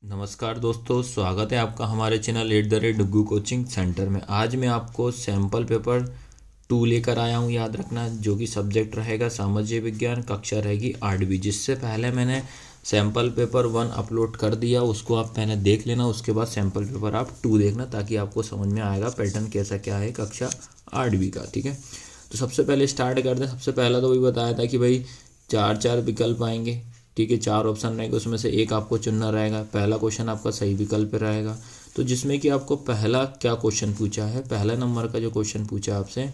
नमस्कार दोस्तों, स्वागत है आपका हमारे चैनल @डुग्गू कोचिंग सेंटर में। आज मैं आपको सैम्पल पेपर 2 लेकर आया हूँ। याद रखना, जो कि सब्जेक्ट रहेगा सामाजिक विज्ञान, कक्षा रहेगी 8वीं। जिससे पहले मैंने सैम्पल पेपर 1 अपलोड कर दिया, उसको आप पहले देख लेना। उसके बाद सैम्पल पेपर आप 2 देखना, ताकि आपको समझ में आएगा पैटर्न कैसा क्या है कक्षा 8वीं का। ठीक है, तो सबसे पहले स्टार्ट करते हैं। सबसे पहला तो वही बताया था कि भाई 4 विकल्प आएंगे। ठीक है, 4 ऑप्शन रहेंगे, उसमें से एक आपको चुनना रहेगा। पहला क्वेश्चन आपका सही विकल्प पे रहेगा। तो जिसमें कि आपको पहला क्या क्वेश्चन पूछा है, पहला नंबर का जो क्वेश्चन पूछा आपसे,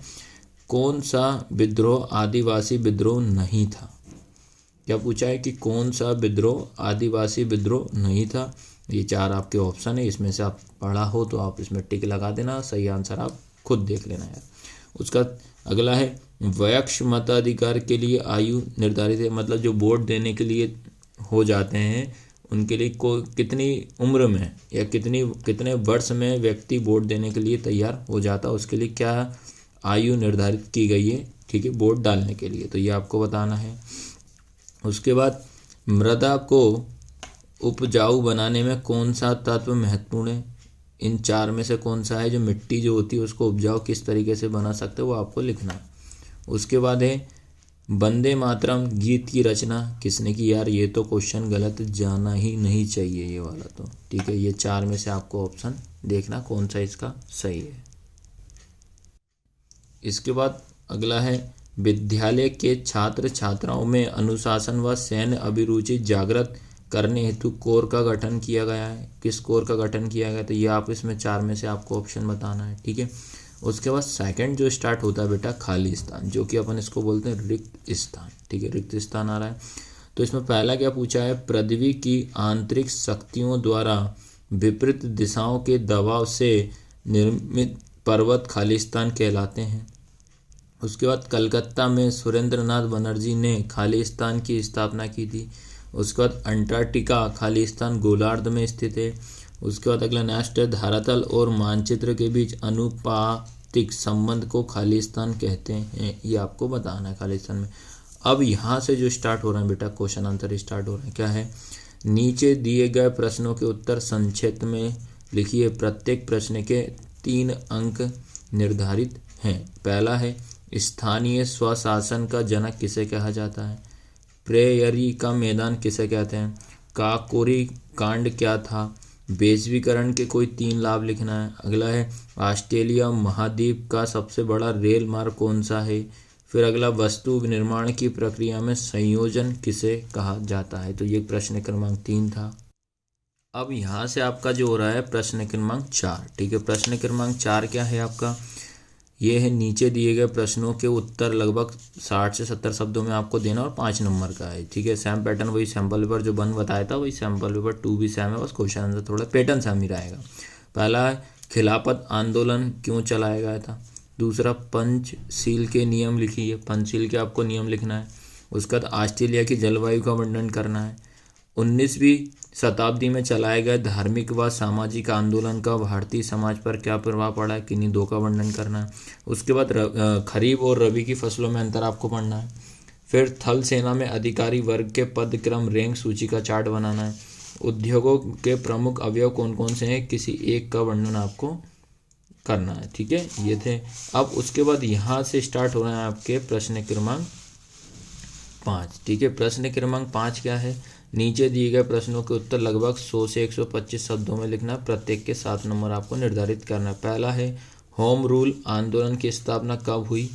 कौन सा विद्रोह आदिवासी विद्रोह नहीं था। क्या पूछा है कि कौन सा विद्रोह आदिवासी विद्रोह नहीं था। ये 4 आपके ऑप्शन है, इसमें से आप पढ़ा हो तो आप इसमें टिक लगा देना। सही आंसर आप खुद देख लेना यार। उसका अगला है, वयस्क मताधिकार के लिए आयु निर्धारित है। मतलब जो वोट देने के लिए हो जाते हैं, उनके लिए को कितनी उम्र में या कितने वर्ष में व्यक्ति वोट देने के लिए तैयार हो जाता है, उसके लिए क्या आयु निर्धारित की गई है। ठीक है, वोट डालने के लिए, तो ये आपको बताना है। उसके बाद, मृदा को उपजाऊ बनाने में कौन सा तत्व महत्वपूर्ण है। इन 4 में से कौन सा है जो मिट्टी जो होती है उसको उपजाऊ किस तरीके से बना सकते हैं, वो आपको लिखना है। उसके बाद है, वंदे मातरम गीत की रचना किसने की। यार ये तो क्वेश्चन गलत जाना ही नहीं चाहिए ये वाला तो। ठीक है, ये 4 में से आपको ऑप्शन देखना कौन सा इसका सही है। इसके बाद अगला है, विद्यालय के छात्र छात्राओं में अनुशासन व सैन्य अभिरुचि जागृत करने हेतु कोर का गठन किया गया है। किस कोर का गठन किया गया, तो ये आप इसमें 4 में से आपको ऑप्शन बताना है। ठीक है, उसके बाद सेकंड जो स्टार्ट होता है बेटा, खाली स्थान, जो कि अपन इसको बोलते हैं रिक्त स्थान। ठीक है, रिक्त स्थान आ रहा है। तो इसमें पहला क्या पूछा है, पृथ्वी की आंतरिक शक्तियों द्वारा विपरीत दिशाओं के दबाव से निर्मित पर्वत खालिस्तान कहलाते हैं। उसके बाद, कलकत्ता में सुरेंद्रनाथ बनर्जी ने खालिस्तान की स्थापना की थी। उसके बाद, अंटार्कटिका खालिस्तान गोलार्ध में स्थित है। उसके बाद अगला नेक्स्ट है, धरातल और मानचित्र के बीच अनुपातिक संबंध को खालिस्तान कहते हैं। ये आपको बताना है खालिस्तान में। अब यहाँ से जो स्टार्ट हो रहा है बेटा, क्वेश्चन आंसर स्टार्ट हो रहा है। क्या है, नीचे दिए गए प्रश्नों के उत्तर संक्षिप्त में लिखिए। प्रत्येक प्रश्न के 3 अंक निर्धारित हैं। पहला है, स्थानीय स्वशासन का जनक किसे कहा जाता है। प्रेयरी का मैदान किसे कहते हैं। काकोरी कांड क्या था। वैश्वीकरण के कोई 3 लाभ लिखना है। अगला है, ऑस्ट्रेलिया महाद्वीप का सबसे बड़ा रेल मार्ग कौन सा है। फिर अगला, वस्तु निर्माण की प्रक्रिया में संयोजन किसे कहा जाता है। तो ये प्रश्न क्रमांक 3 था। अब यहाँ से आपका जो हो रहा है प्रश्न क्रमांक 4। ठीक है, प्रश्न क्रमांक 4 क्या है आपका, ये है, नीचे दिए गए प्रश्नों के उत्तर लगभग 60 से 70 शब्दों में आपको देना और 5 नंबर का है। ठीक है, सेम पैटर्न वही सैम्पल पेपर जो 1 बताया था, वही सैम्पल पेपर 2 भी सेम है, बस क्वेश्चन आंसर थोड़ा पैटर्न सेम ही रहेगा। पहला है, खिलाफत आंदोलन क्यों चलाया गया था। दूसरा, पंचशील के नियम लिखिए। पंचशील के आपको नियम लिखना है। उसके बाद, ऑस्ट्रेलिया की जलवायु का वर्णन करना है। 19वीं शताब्दी में चलाए गए धार्मिक व सामाजिक आंदोलन का भारतीय समाज पर क्या प्रभाव पड़ा है, किन्हीं 2 का वर्णन करना है। उसके बाद, खरीफ और रबी की फसलों में अंतर आपको पढ़ना है। फिर थल सेना में अधिकारी वर्ग के पद क्रम रैंक सूची का चार्ट बनाना है। उद्योगों के प्रमुख अवयव कौन कौन से हैं, किसी एक का वर्णन आपको करना है। ठीक है, ये थे। अब उसके बाद यहाँ से स्टार्ट हो रहा है आपके प्रश्न क्रमांक 5। ठीक है, प्रश्न क्रमांक 5 क्या है, नीचे दिए गए प्रश्नों के उत्तर लगभग 100 से 125 शब्दों में लिखना। प्रत्येक के 7 नंबर आपको निर्धारित करना है। पहला है, होम रूल आंदोलन की स्थापना कब हुई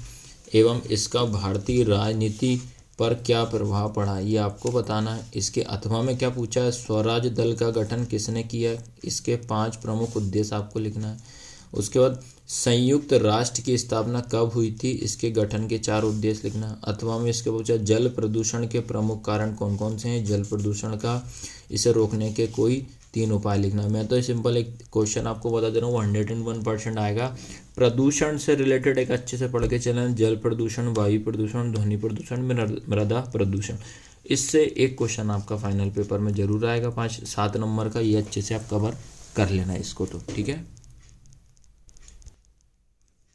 एवं इसका भारतीय राजनीति पर क्या प्रभाव पड़ा, ये आपको बताना है। इसके अथवा में क्या पूछा है, स्वराज दल का गठन किसने किया, इसके 5 प्रमुख उद्देश्य आपको लिखना है। उसके बाद, संयुक्त राष्ट्र की स्थापना कब हुई थी, इसके गठन के 4 उद्देश्य लिखना। अथवा में इसके पूछा, जल प्रदूषण के प्रमुख कारण कौन कौन से हैं, जल प्रदूषण का इसे रोकने के कोई 3 उपाय लिखना। मैं तो सिंपल एक क्वेश्चन आपको बता दे रहा हूँ, 101% आएगा। प्रदूषण से रिलेटेड एक अच्छे से पढ़ के चलें, जल प्रदूषण, वायु प्रदूषण, ध्वनि प्रदूषण, मृदा प्रदूषण। इससे एक क्वेश्चन आपका फाइनल पेपर में जरूर आएगा 5-7 नंबर का। ये अच्छे से आप कवर कर लेना इसको तो। ठीक है,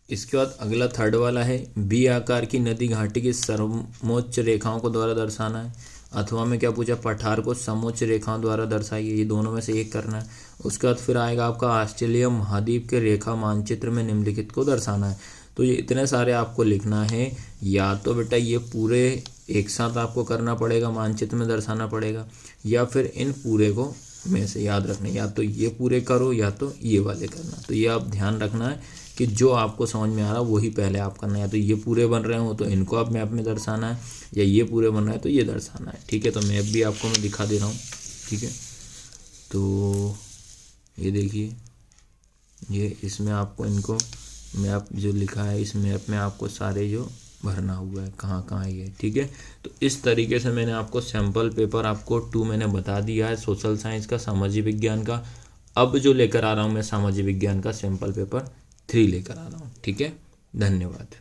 इसके बाद अगला थर्ड वाला है, बी आकार की नदी घाटी की सर्वोच्च रेखाओं को द्वारा दर्शाना है। अथवा में क्या पूछा, पठार को समोच्च रेखाओं द्वारा दर्शाइए, ये दोनों में से एक करना है। उसके बाद फिर आएगा आपका ऑस्ट्रेलिया महाद्वीप के रेखा मानचित्र में निम्नलिखित को दर्शाना है। तो ये इतने सारे आपको लिखना है, या तो बेटा ये पूरे एक साथ आपको करना पड़ेगा, मानचित्र में दर्शाना पड़ेगा, या फिर इन पूरे को में से याद रखना, या तो ये पूरे करो या तो ये वाले करना। तो ये आप ध्यान रखना है कि जो आपको समझ में आ रहा है वही पहले आप करना है, या तो ये पूरे बन रहे हो तो इनको आप मैप में दर्शाना है, या ये पूरे बन रहे हैं तो ये दर्शाना है। ठीक है, तो मैप भी आपको मैं दिखा दे रहा हूँ। ठीक है, तो ये देखिए, ये इसमें आपको इनको मैप जो लिखा है, इस मैप में आपको सारे जो भरना हुआ है कहाँ कहाँ ये। ठीक है, तो इस तरीके से मैंने आपको सैम्पल पेपर आपको 2 मैंने बता दिया है, सोशल साइंस का, सामाजिक विज्ञान का। अब जो लेकर आ रहा हूँ मैं सामाजिक विज्ञान का सैम्पल पेपर 3 लेकर आ रहा हूँ। ठीक है, धन्यवाद।